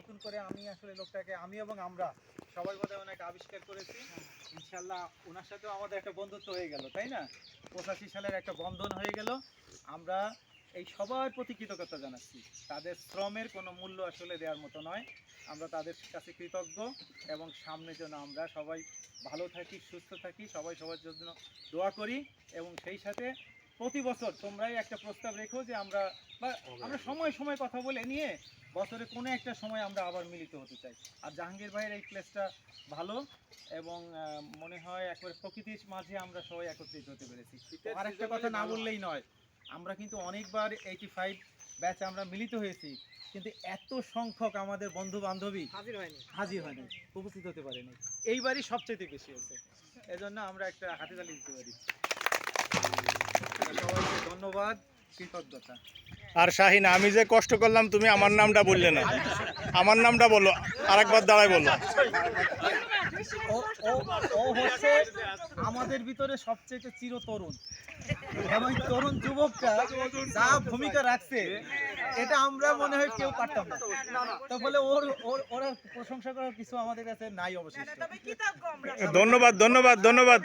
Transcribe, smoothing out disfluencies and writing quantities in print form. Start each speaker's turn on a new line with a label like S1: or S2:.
S1: নতুন করে আমি আসলে লোকটাকে আমি এবং আমরা সবাই বোধহয় ওনাকে আবিষ্কার করেছি। ইনশাল্লাহ ওনার সাথেও আমাদের একটা বন্ধুত্ব হয়ে গেল, তাই না? 85 সালের একটা বন্ধন হয়ে গেল। আমরা এই সবার প্রতি কৃতজ্ঞতা জানাচ্ছি। তাদের শ্রমের কোনো মূল্য আসলে দেওয়ার মতো নয়। আমরা তাদের কাছে কৃতজ্ঞ এবং সামনের জন্য আমরা সবাই ভালো থাকি, সুস্থ থাকি, সবাই সবার জন্য দোয়া করি। এবং সেই সাথে প্রতি বছর তোমরাই একটা প্রস্তাব রেখো যে আমরা সময় সময় কথা বলে নিয়ে বছরে কোনো একটা সময় আমরা আবার মিলিত হতে চাই। আর জাহাঙ্গীর ভাইয়ের এই প্লেসটা ভালো এবং মনে হয় একবারে প্রকৃতির মাঝে আমরা সবাই একত্রিত হতে পেরেছি। আর একটা কথা না বললেই নয়, আমরা কিন্তু অনেকবার 85 ব্যাচ আমরা মিলিত হয়েছি, কিন্তু এত সংখ্যক আমাদের বন্ধু বান্ধবী হাজির হয়নি, উপস্থিত হতে পারেনি। এইবারই সবচেয়ে বেশি হয়েছে। এজন্য আমরা একটা হাতেতালি দিতে পারি। সবাইকে ধন্যবাদ, কৃতজ্ঞতা।
S2: আর শাহিন, আমি যে কষ্ট করলাম তুমি আমার নামটা বললে না, আমার নামটা বলো, আরেকবার দাঁড়ায় বলো।
S1: ও হচ্ছে আমাদের ভিতরে সবচেয়ে চিরতরুণ এবং তরুণ যুবকটা যা ভূমিকা রাখছে এটা আমরা মনে হয় কেউ পারতাম না। তো বলে ওর প্রশংসা করার কিছু আমাদের কাছে নাই অবশিষ্ট।
S2: ধন্যবাদ ধন্যবাদ ধন্যবাদ।